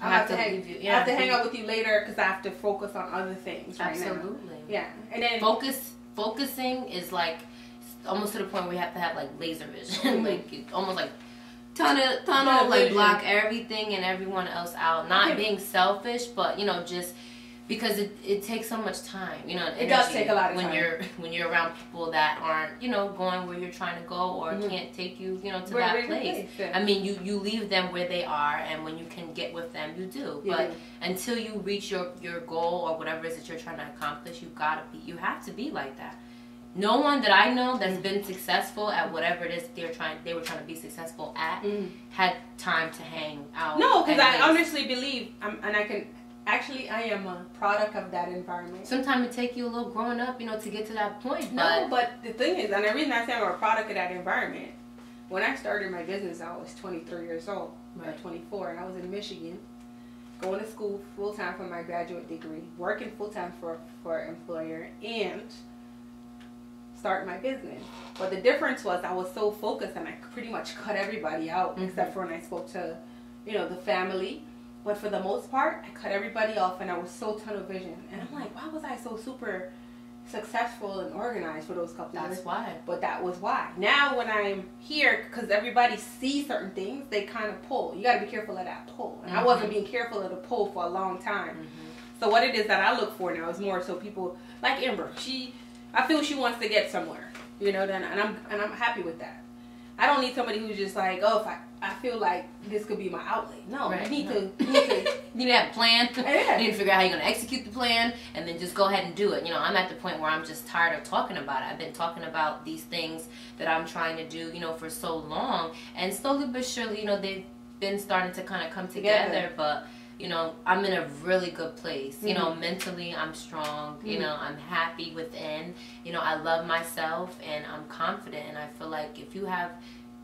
I have to hang out with you later because I have to focus on other things right now. Absolutely. Yeah. And then focusing is like almost to the point where you have to have like laser vision. Like almost like tunnel like block everything and everyone else out. Not being selfish, but you know, just because it takes so much time, you know. It does take a lot of when time when you're around people that aren't, you know, going where you're trying to go or can't take you, you know, to that place. Yeah. I mean, you leave them where they are, and when you can get with them, you do. But until you reach your goal or whatever it is that you're trying to accomplish, you have to be like that. No one that I know that's been successful at whatever it is they were trying to be successful at had time to hang out. No, because I honestly believe, I am a product of that environment. Sometimes it takes you a little growing up, you know, to get to that point. No, but the thing is, and the reason I say I'm a product of that environment, when I started my business, I was 23 years old, or 24, and I was in Michigan, going to school full-time for my graduate degree, working full-time for an employer, and start my business. But the difference was I was so focused, and I pretty much cut everybody out, except for when I spoke to, you know, the family. But for the most part, I cut everybody off, and I was so tunnel vision. And I'm like, why was I so super successful and organized for those couple years? That's why. But that was why. Now when I'm here, because everybody sees certain things, they kind of pull. You got to be careful of that pull. And I wasn't being careful of the pull for a long time. So what it is that I look for now is more so people like Amber. I feel she wants to get somewhere, you know. Then and I'm happy with that. I don't need somebody who's just like, oh, if I feel like this could be my outlet. No, you need to you need to have a plan. You need to figure out how you're going to execute the plan, and then just go ahead and do it. You know, I'm at the point where I'm just tired of talking about it. I've been talking about these things that I'm trying to do, you know, for so long, and slowly but surely, you know, they've been starting to kind of come together. But you know, I'm in a really good place. You know, mentally I'm strong. You know, I'm happy within. You know, I love myself, and I'm confident, and I feel like if you have,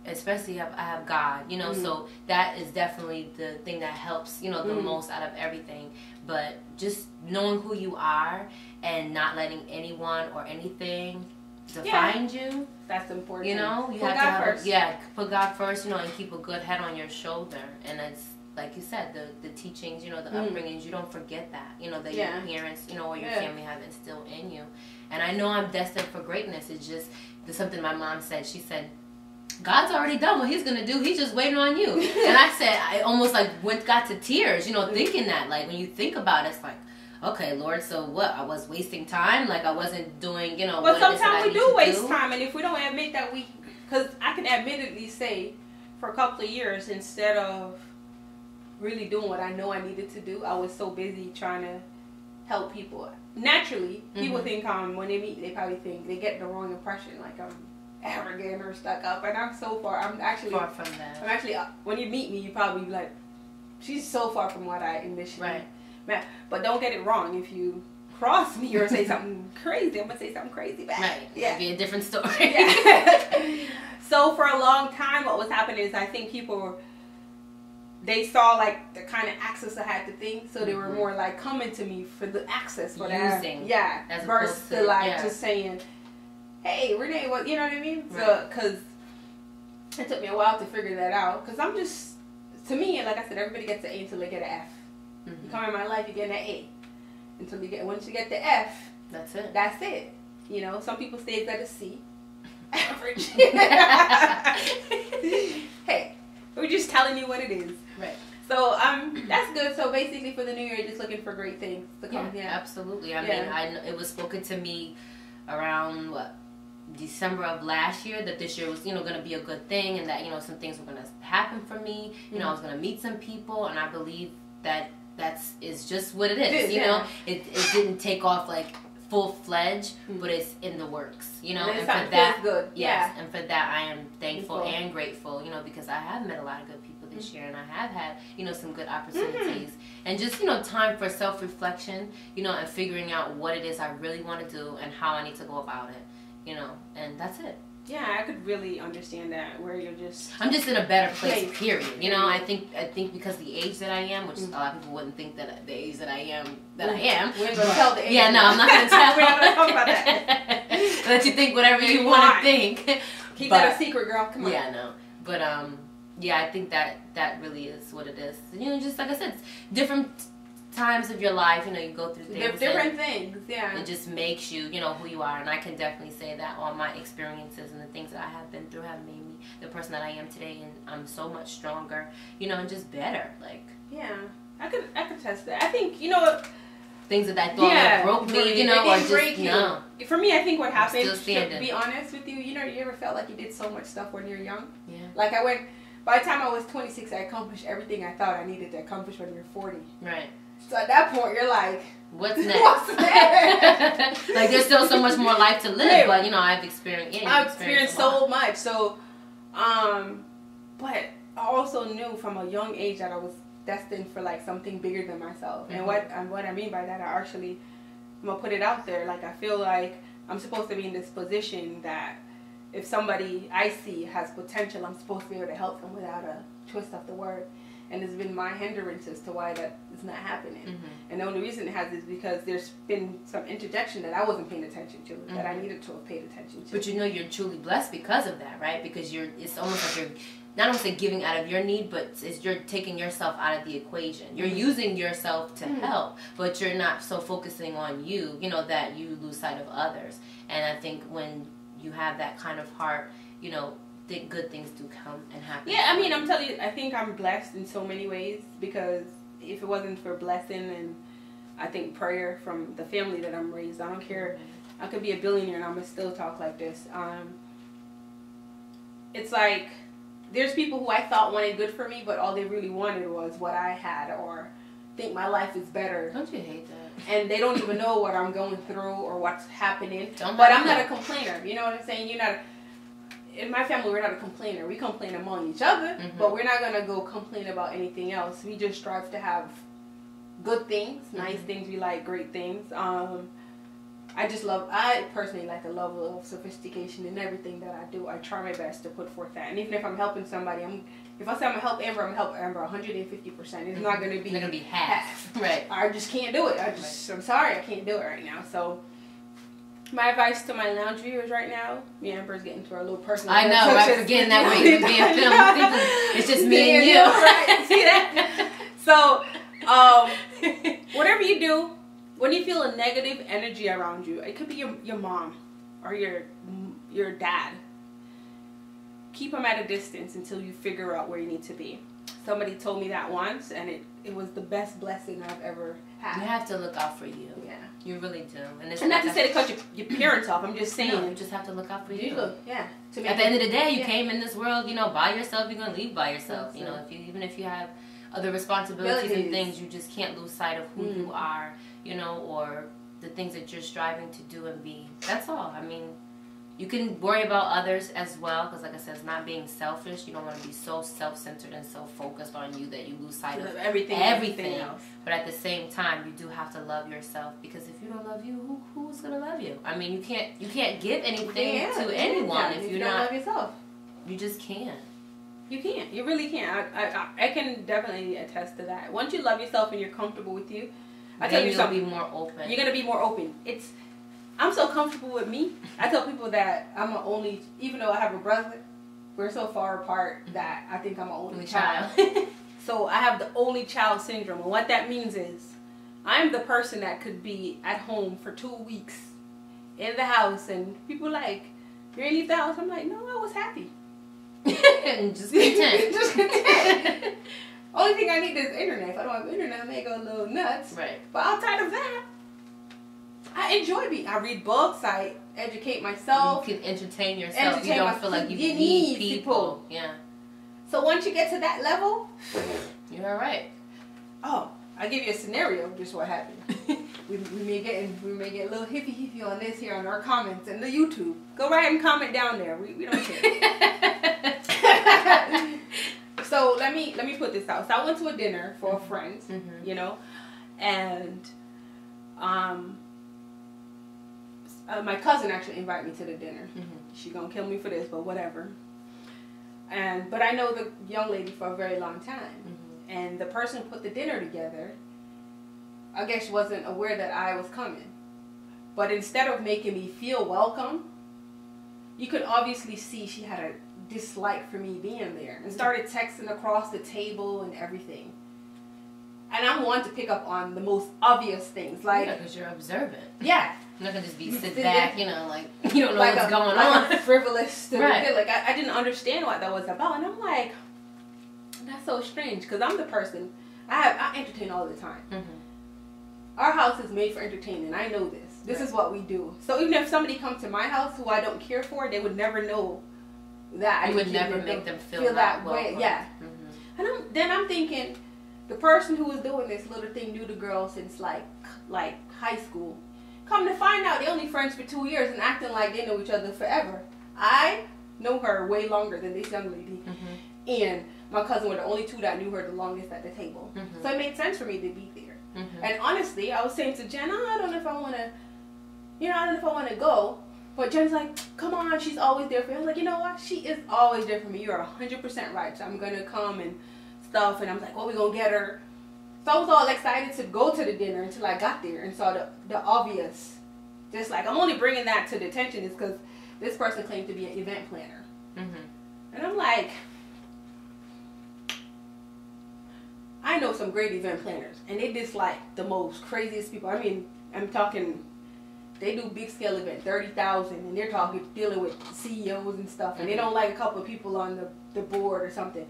especially I have God, you know, so that is definitely the thing that helps, you know, the most out of everything. But just knowing who you are and not letting anyone or anything define you. That's important. You know, you have to have first. Put God first, you know, and keep a good head on your shoulder. And it's like you said, the teachings, you know, the upbringings, you don't forget that, you know, that your parents, you know, or your family have instilled in you. And I know I'm destined for greatness. It's just something my mom said. She said, God's already done what he's going to do. He's just waiting on you. And I said, I almost like got to tears, you know, thinking that. Like, when you think about it, it's like, okay, Lord, so what? I was wasting time? Like, I wasn't doing, you know, but sometimes we do waste time. And if we don't admit that because I can admittedly say, for a couple of years, instead of really doing what I know I needed to do, I was so busy trying to help people. Naturally, people think when they meet, they probably think, they get the wrong impression, like I'm arrogant or stuck up, and I'm actually far from that. I'm actually, when you meet me, you probably be like, she's so far from what I initially met. But don't get it wrong, if you cross me or say something crazy, I'm gonna say something crazy back. Right. It'll be a different story. So for a long time, what was happening is, I think people they saw like the kind of access I had to things, so they were more like coming to me for the access for using, that, versus to like just saying, hey, Renee, what, you know what I mean? So, because it took me a while to figure that out, because I'm just, to me, and like I said, everybody gets an A until they get an F. You come in my life, you get an A. Once you get the F, that's it. That's it. You know, some people say it's at a C. Average. Hey, we're just telling you what it is. Right. So that's good. So basically, for the new year, just looking for great things to come. Yeah, absolutely. I mean, it was spoken to me around December of last year that this year was, you know, going to be a good thing, and that, you know, some things were going to happen for me. You know, I was going to meet some people, and I believe that is just what it is. You know, it didn't take off like full-fledged, but it's in the works, you know, and for that, good. And for that I am thankful and grateful, you know, because I have met a lot of good people this year, and I have had, you know, some good opportunities, and just, you know, time for self-reflection, you know, and figuring out what it is I really want to do and how I need to go about it, you know, and that's it. Yeah, I could really understand that, where you're just... I'm just in a better place, period. You know, I think because the age that I am, which a lot of people wouldn't think that the age that I am, We're going to tell the age. Yeah, no, I'm not going to tell. We're not going to talk about that. Let you think whatever you want to think. Keep that a secret, girl. Come on. Yeah, no. But, Yeah, I think that really is what it is. You know, just like I said, it's different times of your life, you know, you go through things. Different things, yeah. It just makes you, you know, who you are. And I can definitely say that all my experiences and the things that I have been through have made me the person that I am today. And I'm so much stronger, you know, and just better. Like, yeah, I could test that. I think, you know, things that I thought broke me, you know, or just, break you. No. For me, I think what happened, to be honest with you, you know, you ever felt like you did so much stuff when you're young? Yeah. Like by the time I was 26, I accomplished everything I thought I needed to accomplish when you're 40. Right. So at that point, you're like, what's next? What's next? Like, there's still so much more life to live, but, you know, I've experienced so much. So, but I also knew from a young age that I was destined for, like, something bigger than myself. Mm-hmm. And what I mean by that, I'm going to put it out there. Like, I feel like I'm supposed to be in this position that if somebody I see has potential, I'm supposed to be able to help them without a twist of the word. And it's been my hindrance as to why that is not happening. Mm-hmm. And the only reason it has is because there's been some interjection that I wasn't paying attention to, mm-hmm. that I needed to have paid attention to. But you know you're truly blessed because of that, right? Because it's almost like you're, not only giving out of your need, but you're taking yourself out of the equation. You're using yourself to help, but you're not so focusing on you, you know, that you lose sight of others. And I think when you have that kind of heart, you know, good things do come and happen. Yeah, I mean, I'm telling you, I think I'm blessed in so many ways, because if it wasn't for blessing and I think prayer from the family that I'm raised, I don't care. I could be a billionaire and I'm going to still talk like this. It's like there's people who I thought wanted good for me, but all they really wanted was what I had, or think my life is better. Don't you hate that? And they don't even know what I'm going through or what's happening. But I'm not a complainer. You know what I'm saying? You're not. In my family, we're not a complainer. We complain among each other, but we're not going to go complain about anything else. We just strive to have good things, nice things. We like great things. I personally like a level of sophistication in everything that I do. I try my best to put forth that. And even if I'm helping somebody, if I say I'm going to help Amber, I'm going to help Amber 150%. It's not going to be... It's not going to be half. Right. I just can't do it. I'm sorry, I can't do it right now. So... my advice to my lounge viewers right now, me and Amber's getting to our little personal... I know, right? Forgetting that way to be a film. It's just me and you. Right? See that? So, whatever you do, when you feel a negative energy around you, it could be your mom or your dad. Keep them at a distance until you figure out where you need to be. Somebody told me that once, and it was the best blessing I've ever had. You have to look out for you. Yeah. You really do. And not to say to cut your parents off. I'm just saying. No, you just have to look out for you. Yeah. At the end of the day, you came in this world, you know, by yourself. You're going to leave by yourself. You know, even if you have other responsibilities and things, you just can't lose sight of who you are, you know, or the things that you're striving to do and be. That's all. I mean, you can worry about others as well, because like I said, it's not being selfish. You don't want to be so self-centered and so focused on you that you lose sight of everything else. But at the same time, you do have to love yourself, because if you don't love you, who's gonna love you? I mean, you can't give anything to anyone if you don't love yourself. You just can't. You can't. You really can't. I can definitely attest to that. Once you love yourself and you're comfortable with you, I tell you something. Be more open. You're gonna be more open. I'm so comfortable with me. I tell people that I'm an only, even though I have a brother, we're so far apart that I think I'm an only child. So I have the only child syndrome. And what that means is I'm the person that could be at home for 2 weeks in the house, and people like, you ain't leave the house? I'm like, no, I was happy. And just content. Just content. Only thing I need is internet. If I don't have internet, I may go a little nuts. Right. But outside of that, I enjoy I read books. I educate myself. You can entertain yourself. You don't feel like you need people. Yeah. So once you get to that level, you're all right. Oh, I'll give you a scenario. Just what happened. we may get a little hippie on this here on our comments and the YouTube. Go right and comment down there. We don't care. So let me put this out. So I went to a dinner for a friend, you know, and my cousin actually invited me to the dinner. She gonna kill me for this, but whatever. But I know the young lady for a very long time, and the person who put the dinner together, I guess, wasn't aware that I was coming. But instead of making me feel welcome, you could obviously see she had a dislike for me being there and started texting across the table and everything. And I'm one to pick up on the most obvious things, like because you're observant. Yeah, you're not gonna just be sit back, you know, like you don't know like what's going like on. Frivolous, right? Like I didn't understand what that was about, and I'm like, that's so strange because I'm the person I entertain all the time. Our house is made for entertaining. I know this. This is what we do. So even if somebody comes to my house who I don't care for, they would never know that. You would never make them feel that way. Yeah. And then I'm thinking, the person who was doing this little thing knew the girl since like high school. Come to find out, they only friends for 2 years and acting like they know each other forever. I know her way longer than this young lady, and my cousin were the only two that knew her the longest at the table. So it made sense for me to be there. And honestly, I was saying to Jen, I don't know if I want to, I don't know if I want to go. But Jen's like, come on, she's always there for me. I was like, you know what? She is always there for me. You're 100% right. So I'm going to come and stuff. And I was like, what we going to get her? So I was all excited to go to the dinner until I got there and saw the obvious. Just like, I'm only bringing that to the attention is because this person claimed to be an event planner. And I'm like, I know some great event planners, and they dislike the most craziest people. I mean, I'm talking, they do big scale event, 30,000, and they're dealing with CEOs and stuff, and they don't like a couple of people on the board or something.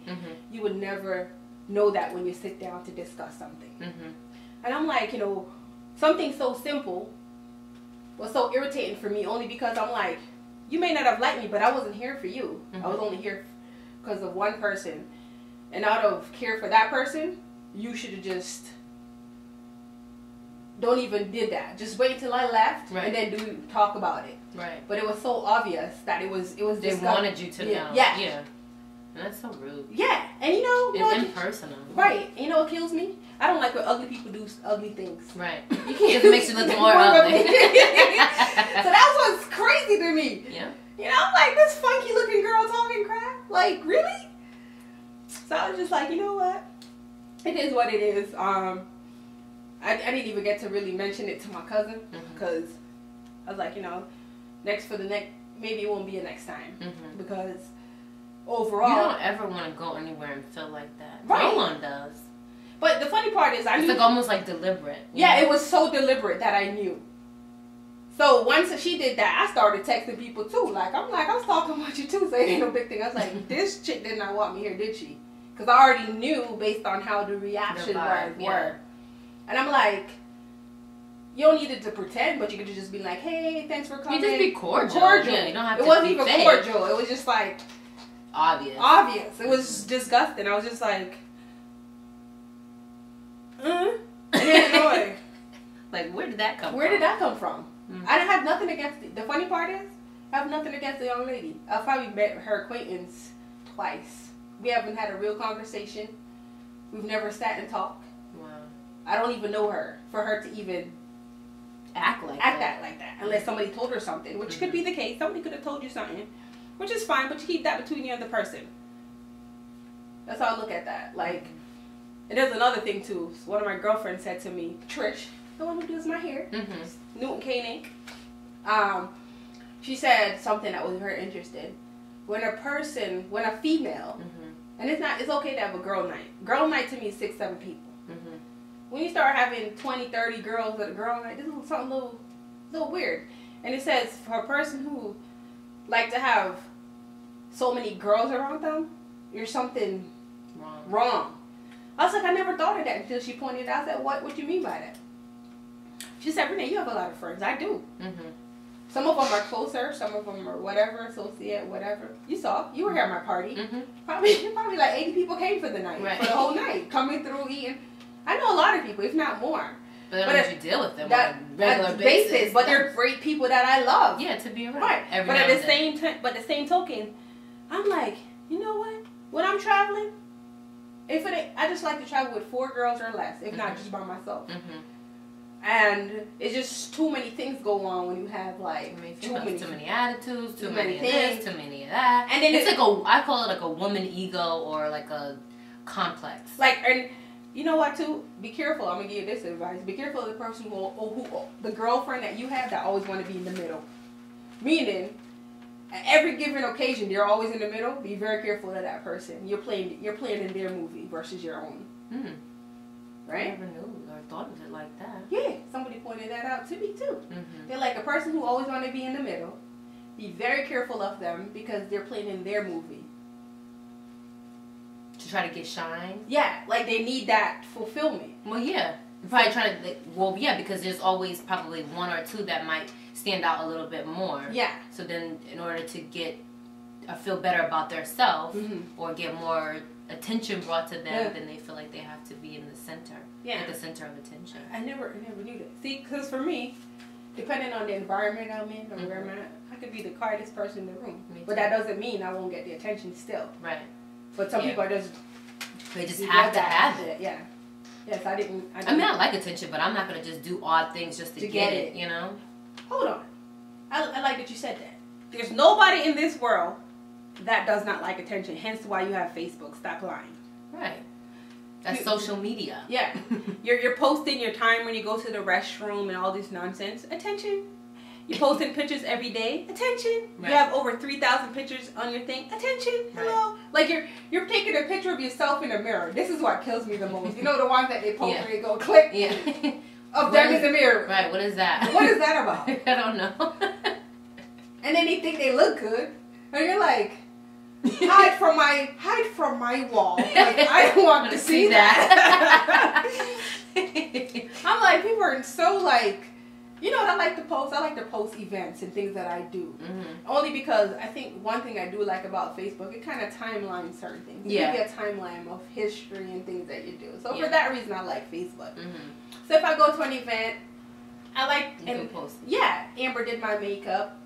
You would never know that when you sit down to discuss something. And I'm like, something so simple was so irritating for me only because I'm like, you may not have liked me, but I wasn't here for you. I was only here because of one person. And out of care for that person, you should have just don't even did that. Just wait until I left and then talk about it. But it was so obvious that it was they wanted you to know. Yeah. And that's so rude. Yeah. And it's impersonal. Right. And what kills me? I don't like when ugly people do ugly things. Right. You can't. It makes you look more ugly. So that's what's crazy to me. Yeah. I'm like, this funky looking girl talking crap. Like, really? So I was just like, you know what? It is what it is. I didn't even get to really mention it to my cousin because I was like, maybe it won't be a next time because overall, you don't ever want to go anywhere and feel like that. Right. No one does. But the funny part is, it's like almost like deliberate. Yeah, it was so deliberate that I knew. So once she did that, I started texting people too. I'm like, I was talking about you too, so it ain't no big thing. I was like, this chick did not want me here, did she? Because I already knew based on how the reaction were. And I'm like, you don't need it to pretend, but you could just be like, hey, thanks for coming. You just be cordial. Yeah, you don't have to It wasn't be even fake. cordial. It was just like obvious. It was disgusting. I was just like, and then annoyed. Like, where did that come from? Where did that come from? I didn't have nothing against it. The funny part is, I have nothing against the young lady. I've probably met her acquaintance twice. We haven't had a real conversation. We've never sat and talked. Wow. I don't even know her for her to even act like that. Unless somebody told her something, which could be the case. Somebody could have told you something, which is fine, but you keep that between you and the person. That's how I look at that. Like, and there's another thing too. One of my girlfriends said to me, Trish, the one who does my hair, Newton Koenig, she said something that was very interesting. When a female, and it's okay to have a girl night. Girl night to me is 6-7 people. When you start having 20, 30 girls at a girl night, this is something a little weird. And it says for a person who like to have so many girls around them, you're something wrong. I was like, I never thought of that until she pointed out. I said, what do you mean by that? She said, Renee, you have a lot of friends. I do. Some of them are closer. Some of them are whatever, associate, whatever. You were here at my party. Probably like 80 people came for the night, for the whole night, coming through, eating. I know a lot of people, if not more. But don't you deal with them on a regular basis. But they're great people that I love. Yeah, to be around. Right. But at the same token, I'm like, you know what? When I'm traveling, I just like to travel with 4 girls or less, if not just by myself. And it's just too many things go on when you have like too many attitudes, too many things, too many of that. And then it's like I call it like a woman ego or like a complex. And you know what too? Be careful. I'm gonna give you this advice. Be careful of the person the girlfriend that you have that always want to be in the middle. Meaning, at every given occasion, you're always in the middle. Be very careful of that person. You're playing in their movie versus your own. Right? I never knew or thought of it like that. Yeah, somebody pointed that out to me too. They're like a person who always want to be in the middle. Be very careful of them because they're playing in their movie. To try to get shine? Yeah, like they need that fulfillment. Well, yeah. Probably trying to, well, yeah, because there's always probably one or two that might stand out a little bit more. Yeah. So then in order to get, feel better about themselves or get more attention brought to them, then they feel like they have to be in the center. Yeah. At the center of attention. I never knew that. See, because for me, depending on the environment I'm in or where I'm at, I could be the quietest person in the room. But that doesn't mean I won't get the attention still. Right. But some people are just... They just have to have it. Yeah. Yes, I didn't. I mean, I like attention, but I'm not going to just do odd things just to get it, you know? Hold on. I like that you said that. There's nobody in this world that does not like attention. Hence why you have Facebook. Stop lying. Right. That's social media. Yeah. You're posting your time when you go to the restroom and all this nonsense. Attention. You're posting pictures every day. Attention. Right. You have over 3,000 pictures on your thing. Attention. Hello. Right. Like you're taking a picture of yourself in a mirror. This is what kills me the most. You know the ones that they post where you go click of them in the mirror. Right. What is that? What is that about? I don't know. And then they think they look good, and you're like, hide from my wall. Like, I don't want to see that. I'm like, people are so like. You know what I like to post? I like to post events and things that I do. Only because I think one thing I do like about Facebook, it kind of timelines certain things. Yeah. You get a timeline of history and things that you do. So for that reason, I like Facebook. So if I go to an event, I like... and post. Yeah. Amber did my makeup.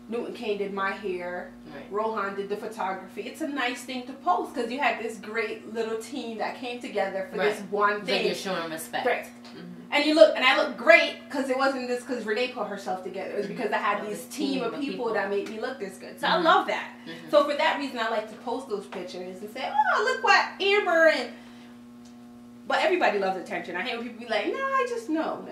Newton Kane did my hair. Right. Rohan did the photography. It's a nice thing to post because you had this great little team that came together for this one thing. Like you're showing respect. Right. And I look great because it wasn't just because Renee put herself together. It was because I had this team of people that made me look this good. So I love that. So for that reason, I like to post those pictures and say, oh, look what Amber and... But everybody loves attention. I hate when people be like, no, I just... No.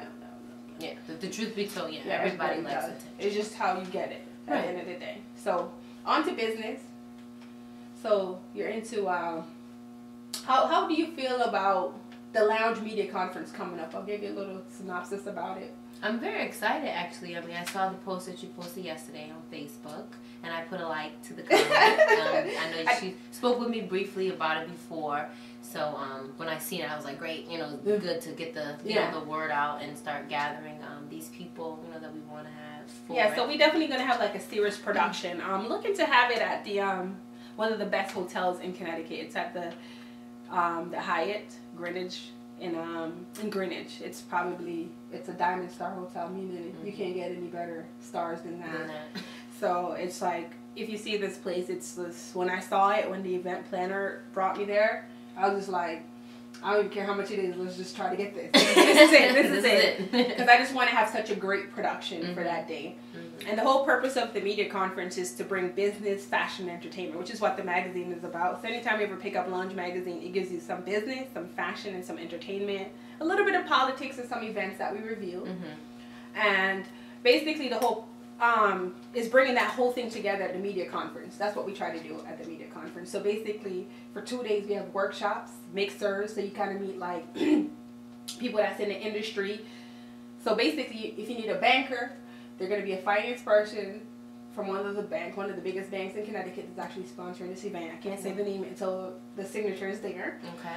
Yeah, the truth be told, everybody likes attention. It's just how you get it at the end of the day. So, on to business. So, you're into... How do you feel about... the Lounge Media Conference coming up? I'll give you a little synopsis about it. I'm very excited, actually. I mean, I saw the post that you posted yesterday on Facebook, and I put a like to the comment. I know she spoke with me briefly about it before, so when I seen it, I was like, great, good to get the the word out and start gathering these people, that we want to have for so we're definitely going to have like a serious production. I'm looking to have it at the one of the best hotels in Connecticut. It's at the Hyatt Greenwich in Greenwich. It's a Diamond Star hotel, meaning you can't get any better stars than that. So it's like, if you see this place, it's this, when I saw it, when the event planner brought me there, I was just like, I don't even care how much it is, let's just try to get this. This is it. Because I just want to have such a great production for that day. And the whole purpose of the media conference is to bring business, fashion, and entertainment, which is what the magazine is about. So anytime you ever pick up Longe magazine, it gives you some business, some fashion, and some entertainment, a little bit of politics and some events that we review. And basically the whole is bringing that whole thing together at the media conference. That's what we try to do at the media conference. So basically for 2 days we have workshops, mixers, so you kind of meet like people that's in the industry. So basically if you need a banker, they're going to be a finance person from one of the biggest banks in Connecticut is actually sponsoring this event. I can't say the name until the signature is there. Okay.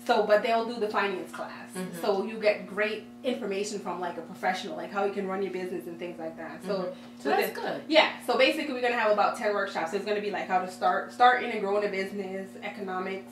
So, but they'll do the finance class. So you get great information from like a professional, like how you can run your business and things like that. So, so that's good. Yeah. So basically we're going to have about 10 workshops. So it's going to be like how to start in and growing a business, economics,